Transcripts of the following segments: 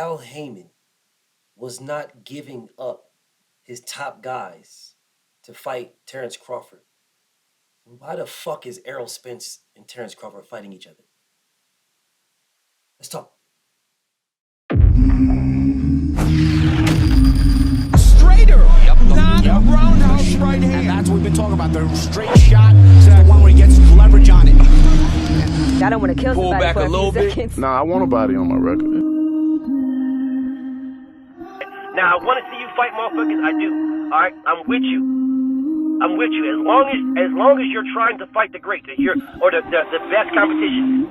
Al Haymon was not giving up his top guys to fight Terrence Crawford, why the fuck is Errol Spence and Terrence Crawford fighting each other? Let's talk. Straighter, not roundhouse right hand. And that's what we've been talking about. The straight shot is the one where he gets leverage on it. I don't want to kill somebody back for a little few bit. seconds. Nah, I want a body on my record. Now, I want to see you fight motherfuckers. I do. All right, I'm with you. I'm with you. As long as you're trying to fight the great, the best competition.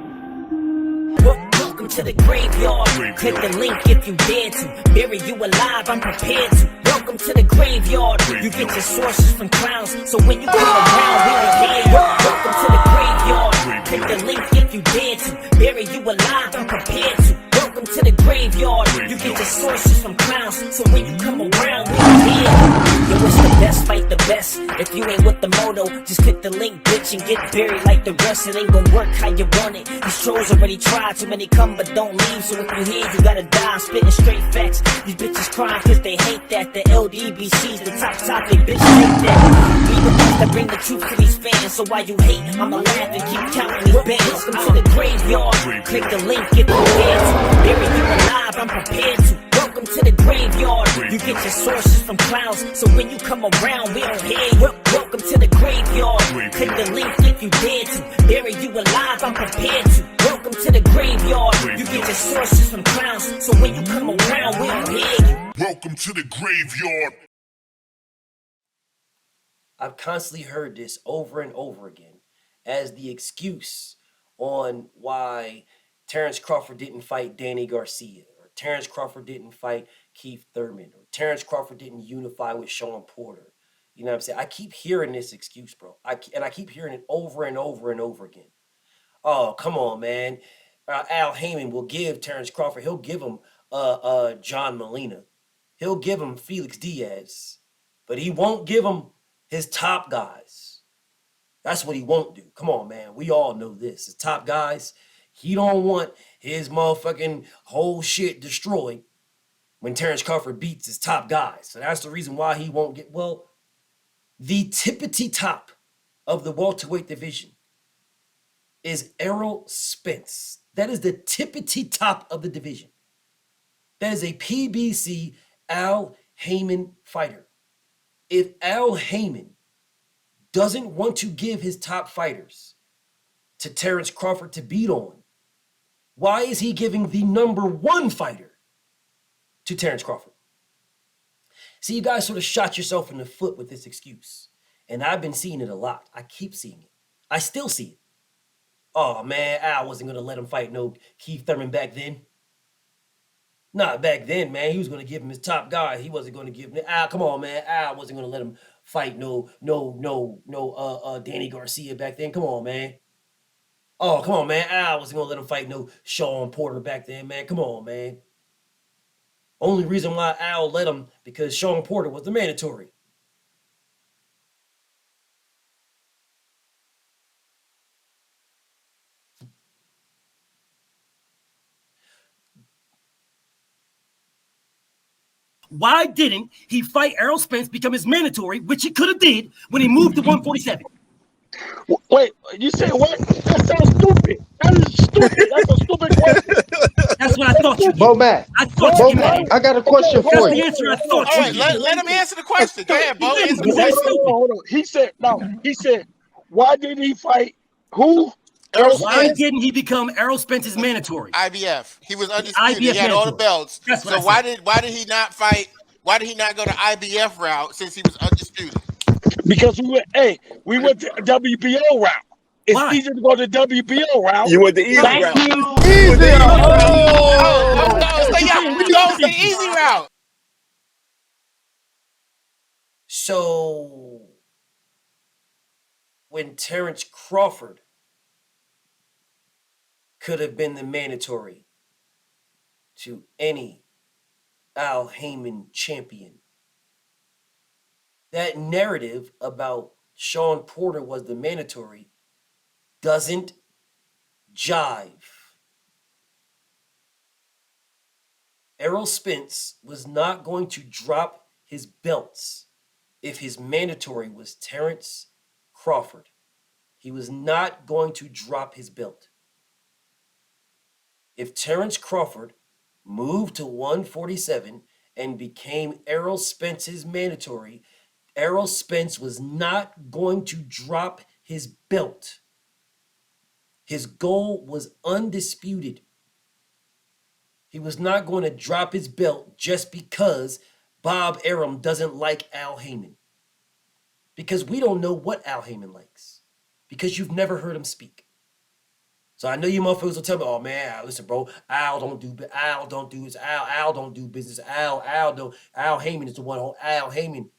Welcome to the graveyard. Click the link if you dare to. Bury you alive, I'm prepared to. Welcome to the graveyard. You get your sources from clowns, so when you come around, we don't hear you. Welcome to the graveyard. Click the link if you dare to. Bury you alive, I'm prepared to. Welcome to the graveyard. You get your sources from clowns, so when you come around, we don't hear you. Yo, it's the best, fight the best. If you ain't with the moto, just click the link, bitch, and get buried like the rest. It ain't gonna work how you want it. These trolls already tried, too many come but don't leave. So if you here, you gotta die. I'm spitting straight facts. These bitches crying cause they hate that. The LDBC's the top topic, bitch, hate that. We the ones that bring the truth to these fans. So why you hate, I'ma laugh and keep counting these bands. Welcome to the graveyard. Click the link, get prepared to. Bury you alive, I'm prepared to. Welcome to the graveyard. You get your sources from clowns, so when you come around, we don't hear you. Welcome to the graveyard. Click the link if you dare to. Bury you alive, I'm prepared to. Welcome to the graveyard. You get your sources from clowns, so when you come around, we don't hear you. Welcome to the graveyard. I've constantly heard this over and over again as the excuse on why Terrence Crawford didn't fight Danny Garcia, or Terrence Crawford didn't fight Keith Thurman, or Terrence Crawford didn't unify with Sean Porter. You know what I'm saying? I keep hearing this excuse, bro. I keep hearing it over and over and over again. Oh, come on, man. Al Haymon will give Terrence Crawford, he'll give him John Molina. He'll give him Felix Diaz. But he won't give him his top guys. That's what he won't do. Come on, man. We all know this. His top guys, he don't want his motherfucking whole shit destroyed when Terrence Crawford beats his top guys. So that's the reason why he won't get, well, the tippity top of the welterweight division is Errol Spence. That is the tippity top of the division. That is a PBC Al Haymon fighter. If Al Haymon doesn't want to give his top fighters to Terrence Crawford to beat on, why is he giving the number one fighter to Terrence Crawford? See, you guys sort of shot yourself in the foot with this excuse. And I've been seeing it a lot. I keep seeing it. I still see it. Oh, man, Al wasn't going to let him fight no Keith Thurman back then. Not back then, man. He was going to give him his top guy. He wasn't going to give him... Al, come on, man. Al wasn't going to let him fight no Danny Garcia back then. Come on, man. Oh, come on, man. Al wasn't going to let him fight no Sean Porter back then, man. Come on, man. Only reason why Al let him, because Sean Porter was the mandatory. Why didn't he fight Errol Spence, become his mandatory, which he could have did when he moved to 147? Wait, you said what? That sounds stupid. That is stupid. That's a stupid question. That's what I thought you did. Bo Matt, I thought you Matt, did. I got a question That's for the you. answer I thought All you right, did. let him answer the question. Go ahead, Bo. Answer the That's question. Hold on. He said, no. He said, why did he fight who? Errol Why Spence, didn't he become Errol Spence's mandatory? IBF. He was undisputed. IBF He had all the mandatory. belts. That's what So I said. why did he not fight? Why did he not go the IBF route since he was undisputed? Because we went the WBO route. It's Why? easier to go the WBO route. You went the easy route. Easy. Go the easy route. So when Terrence Crawford could have been the mandatory to any Al Haymon champion, that narrative about Sean Porter was the mandatory doesn't jive. Errol Spence was not going to drop his belts if his mandatory was Terrence Crawford. He was not going to drop his belt. If Terrence Crawford moved to 147 and became Errol Spence's mandatory, Errol Spence was not going to drop his belt. His goal was undisputed. He was not going to drop his belt just because Bob Arum doesn't like Al Haymon. Because we don't know what Al Haymon likes. Because you've never heard him speak. So I know you motherfuckers will tell me, oh man, listen, bro, Al don't do business. Al don't do business. Al Haymon is the one. Al Haymon.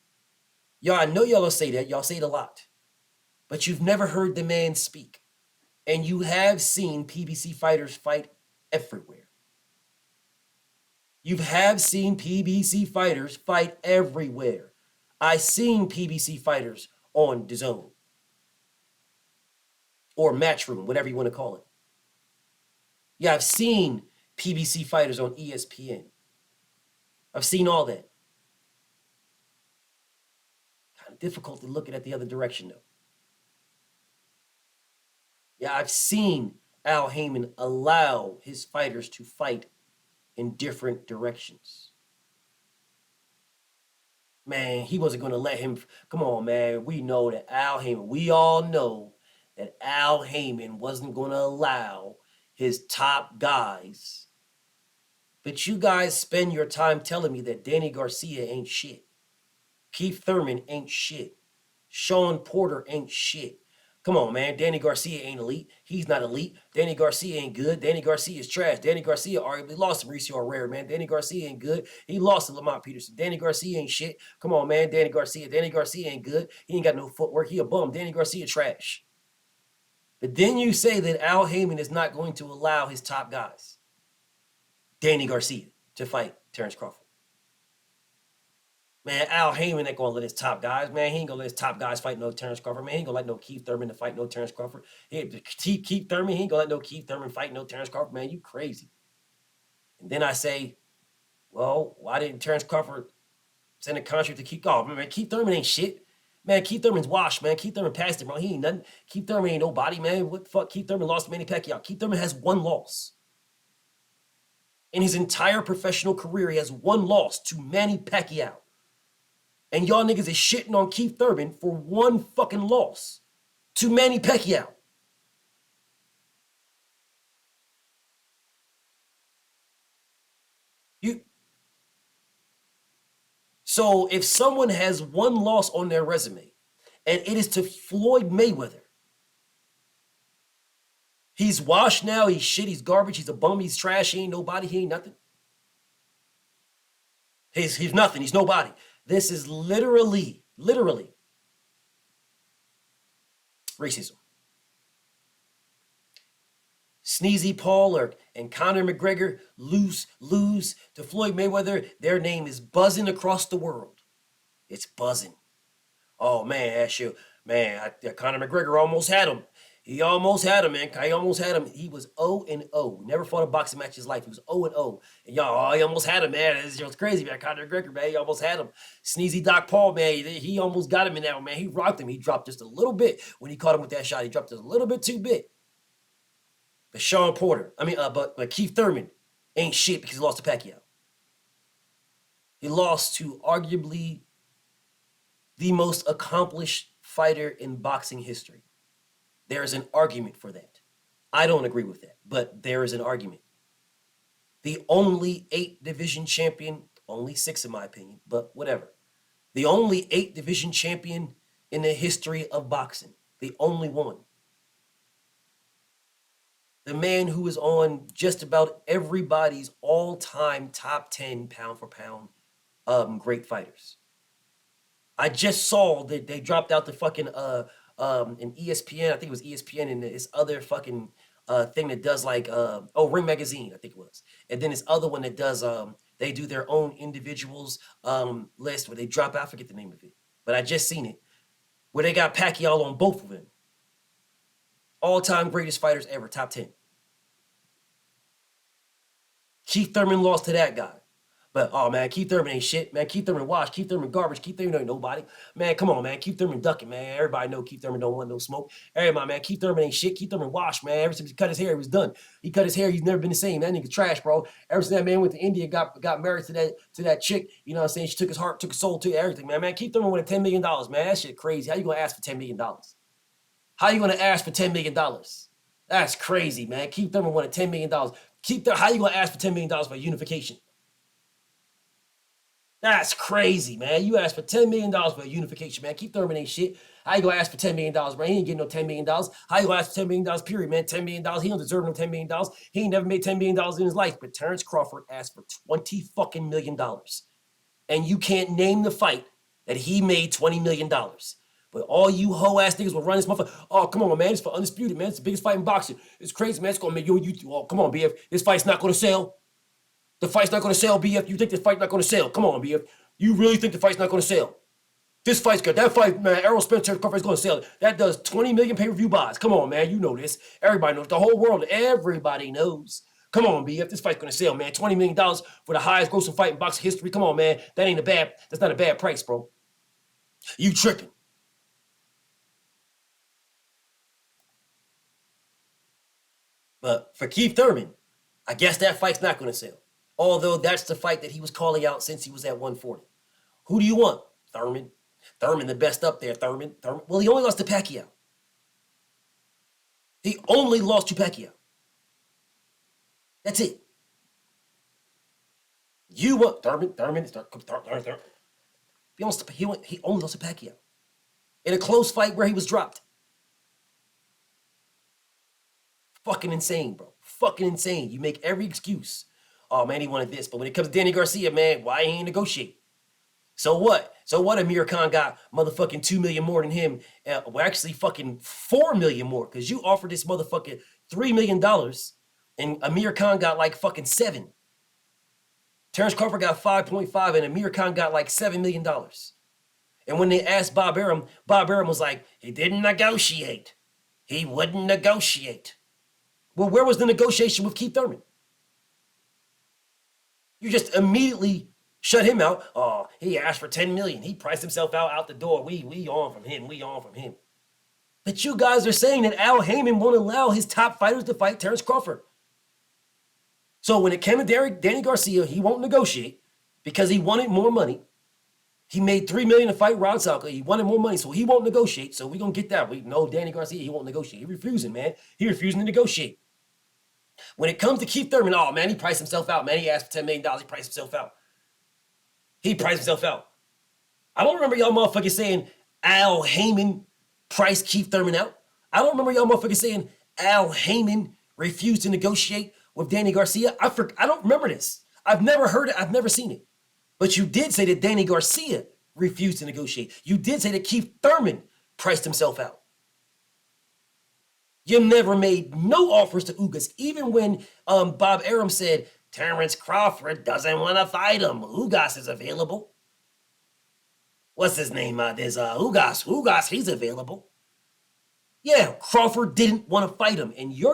Y'all, I know y'all will say that. Y'all say it a lot. But you've never heard the man speak. And you have seen PBC fighters fight everywhere. You have seen PBC fighters fight everywhere. I seen PBC fighters on DAZN. Or Matchroom, whatever you want to call it. Yeah, I've seen PBC fighters on ESPN. I've seen all that. Kind of difficult to look at the other direction, though. Yeah, I've seen Al Haymon allow his fighters to fight in different directions. Man, he wasn't going to let him. Come on, man. We know that Al Haymon, we all know that Al Haymon wasn't going to allow his top guys. But you guys spend your time telling me that Danny Garcia ain't shit. Keith Thurman ain't shit. Sean Porter ain't shit. Come on, man. Danny Garcia ain't elite. He's not elite. Danny Garcia ain't good. Danny Garcia is trash. Danny Garcia arguably lost to Mauricio Herrera, man. Danny Garcia ain't good. He lost to Lamont Peterson. Danny Garcia ain't shit. Come on, man. Danny Garcia ain't good. He ain't got no footwork. He a bum. Danny Garcia trash. But then you say that Al Haymon is not going to allow his top guys, Danny Garcia, to fight Terrence Crawford. Man, Al Haymon ain't gonna let his top guys, man. He ain't gonna let his top guys fight no Terrence Crawford, man. He ain't gonna let no Keith Thurman to fight no Terrence Crawford. Keith Thurman, he ain't gonna let no Keith Thurman fight no Terrence Crawford, man. You crazy. And then I say, well, why didn't Terrence Crawford send a contract to Keith? Oh, man, Keith Thurman ain't shit. Man, Keith Thurman's washed, man. Keith Thurman passed it, bro. He ain't nothing. Keith Thurman ain't nobody, man. What the fuck? Keith Thurman lost to Manny Pacquiao. Keith Thurman has one loss. In his entire professional career, he has one loss to Manny Pacquiao. And y'all niggas is shitting on Keith Thurman for one fucking loss to Manny Pacquiao. So if someone has one loss on their resume, and it is to Floyd Mayweather, he's washed now, he's shit, he's garbage, he's a bum, he's trash, he ain't nobody, he ain't nothing. He's nothing, he's nobody. This is literally racism. Sneezy Paul and Conor McGregor lose to Floyd Mayweather. Their name is buzzing across the world. It's buzzing. Oh, man, that shit. Man, Conor McGregor almost had him. He almost had him, man. He almost had him. He was 0-0. Never fought a boxing match in his life. He was 0-0. And y'all, he almost had him, man. It's just crazy, man. Conor McGregor, man, he almost had him. Sneezy Doc Paul, man, he almost got him in that one, man. He rocked him. He dropped just a little bit when he caught him with that shot. He dropped just a little bit too big. But Sean Porter, but Keith Thurman ain't shit because he lost to Pacquiao. He lost to arguably the most accomplished fighter in boxing history. There is an argument for that. I don't agree with that, but there is an argument. The only 8 division champion, only 6 in my opinion, but whatever. The only 8 division champion in the history of boxing. The only one. The man who is on just about everybody's all-time top 10 pound for pound great fighters. I just saw that they dropped out the fucking in ESPN. I think it was ESPN and this other fucking thing that does like Ring Magazine, I think it was. And then this other one that does they do their own individuals list where they drop out. I forget the name of it, but I just seen it where they got Pacquiao on both of them. All-time greatest fighters ever, top 10. Keith Thurman lost to that guy. But oh man, Keith Thurman ain't shit, man. Keith Thurman wash, Keith Thurman garbage, Keith Thurman ain't nobody. Man, come on, man. Keith Thurman ducking, man. Everybody know Keith Thurman don't want no smoke. Everybody, man. Keith Thurman ain't shit. Keith Thurman wash, man. Ever since he cut his hair, he was done. He cut his hair, he's never been the same. That nigga trash, bro. Ever since that man went to India, got married to that chick, you know what I'm saying? She took his heart, took his soul, took everything, man. Man, Keith Thurman wanted $10 million, man. That shit crazy. How you gonna ask for $10 million? How you gonna ask for $10 million? That's crazy, man. Keith Thurman wanted $10 million. How you gonna ask for $10 million for unification? That's crazy, man. You asked for $10 million for a unification, man. Keith Thurman ain't shit. How you gonna ask for $10 million, man? He ain't getting no $10 million. How you gonna ask for $10 million, period, man? $10 million. He don't deserve no $10 million. He ain't never made $10 million in his life. But Terrence Crawford asked for $20 fucking million. And you can't name the fight that he made $20 million. But all you hoe ass niggas will run this motherfucker. Oh, come on, man. It's for undisputed, man. It's the biggest fight in boxing. It's crazy, man. It's gonna make you. Oh, come on, BF. This fight's not gonna sell. The fight's not going to sell, BF. You think this fight's not going to sell? Come on, BF. You really think the fight's not going to sell? This fight's good. That fight, man, Errol Spence, Terrence Crawford is going to sell. That does 20 million pay-per-view buys. Come on, man. You know this. Everybody knows. The whole world, everybody knows. Come on, BF. This fight's going to sell, man. $20 million for the highest grossing fight in boxing history. Come on, man. That's not a bad price, bro. You tripping. But for Keith Thurman, I guess that fight's not going to sell. Although that's the fight that he was calling out since he was at 140. Who do you want? Thurman. Thurman, the best up there. Thurman. Well, he only lost to Pacquiao. He only lost to Pacquiao. That's it. You want Thurman. He only lost to Pacquiao. In a close fight where he was dropped. Fucking insane, bro. Fucking insane. You make every excuse. Oh, man, he wanted this. But when it comes to Danny Garcia, man, why he ain't negotiate? So what? Amir Khan got motherfucking $2 million more than him. Well, actually fucking $4 million more. Because you offered this motherfucking $3 million. And Amir Khan got like fucking $7 million. Terrence Crawford got 5.5 and Amir Khan got like $7 million. And when they asked Bob Arum was like, he didn't negotiate. He wouldn't negotiate. Well, where was the negotiation with Keith Thurman? You just immediately shut him out. Oh, he asked for $10 million. He priced himself out the door. We on from him. But you guys are saying that Al Haymon won't allow his top fighters to fight Terrence Crawford. So when it came to Danny Garcia, he won't negotiate because he wanted more money. He made $3 million to fight Rod Salka. He wanted more money, so he won't negotiate. So we're going to get that. We know Danny Garcia, he won't negotiate. He refusing, man. He refusing to negotiate. When it comes to Keith Thurman, oh, man, he priced himself out. Man, he asked for $10 million. He priced himself out. I don't remember y'all motherfuckers saying Al Haymon priced Keith Thurman out. I don't remember y'all motherfuckers saying Al Haymon refused to negotiate with Danny Garcia. I don't remember this. I've never heard it. I've never seen it. But you did say that Danny Garcia refused to negotiate. You did say that Keith Thurman priced himself out. You never made no offers to Ugas, even when Bob Arum said Terrence Crawford doesn't want to fight him. Ugas is available. What's his name? There's Ugas, he's available. Yeah, Crawford didn't want to fight him. And you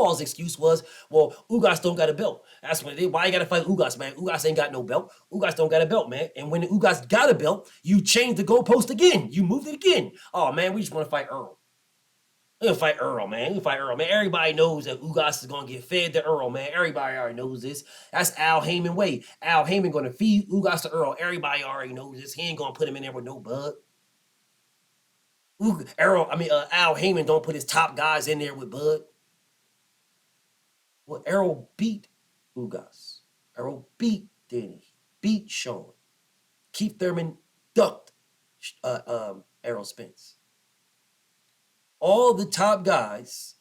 all's excuse was, well, Ugas don't got a belt. That's why you got to fight Ugas, man. Ugas ain't got no belt. Ugas don't got a belt, man. And when Ugas got a belt, you changed the goalpost again. You moved it again. Oh, man, we just want to fight Earl. We're going to fight Earl, man. Everybody knows that Ugas is going to get fed to Earl, man. Everybody already knows this. That's Al Haymon way. Al Haymon going to feed Ugas to Earl. Everybody already knows this. He ain't going to put him in there with no bud. Al Haymon don't put his top guys in there with Bud. Well, Errol beat Ugas. Errol beat Danny. Beat Sean. Keith Thurman ducked Errol Spence. All the top guys,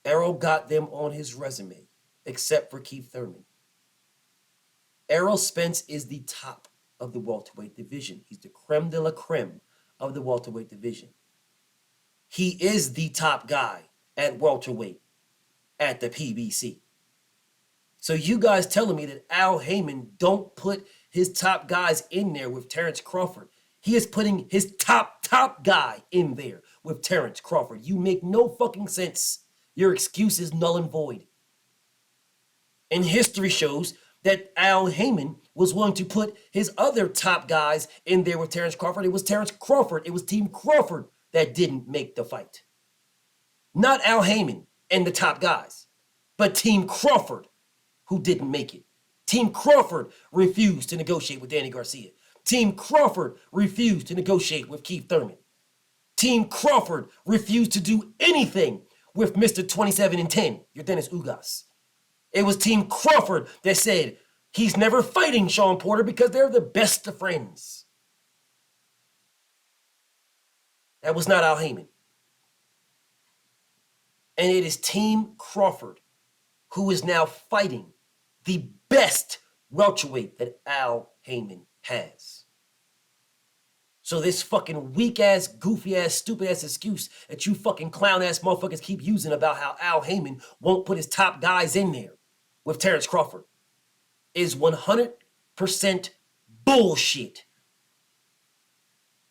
Errol got them on his resume, except for Keith Thurman. Errol Spence is the top of the welterweight division. He's the creme de la creme of the welterweight division. He is the top guy at welterweight at the PBC. So you guys telling me that Al Haymon don't put his top guys in there with Terrence Crawford. He is putting his top guy in there with Terrence Crawford. You make no fucking sense. Your excuse is null and void. And history shows that Al Haymon was willing to put his other top guys in there with Terrence Crawford. It was Terrence Crawford. It was Team Crawford that didn't make the fight. Not Al Haymon and the top guys, but Team Crawford who didn't make it. Team Crawford refused to negotiate with Danny Garcia. Team Crawford refused to negotiate with Keith Thurman. Team Crawford refused to do anything with Mr. 27 and 10, your Dennis Ugas. It was Team Crawford that said he's never fighting Sean Porter because they're the best of friends. That was not Al Haymon. And it is Team Crawford who is now fighting the best welterweight that Al Haymon has. So this fucking weak-ass, goofy-ass, stupid-ass excuse that you fucking clown-ass motherfuckers keep using about how Al Haymon won't put his top guys in there with Terrence Crawford is 100% bullshit.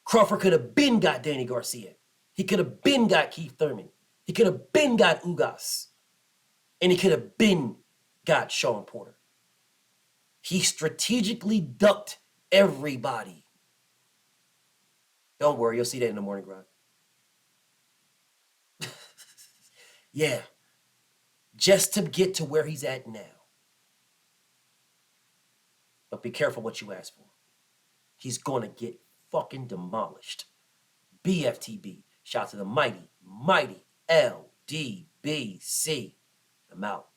Crawford could have been got Danny Garcia. He could have been got Keith Thurman. He could have been got Ugas. And he could have been got Sean Porter. He strategically ducked everybody. Don't worry, you'll see that in the morning grind. Yeah. Just to get to where he's at now. But be careful what you ask for. He's going to get fucking demolished. BFTB. Shout out to the mighty, mighty LDBC. I'm out.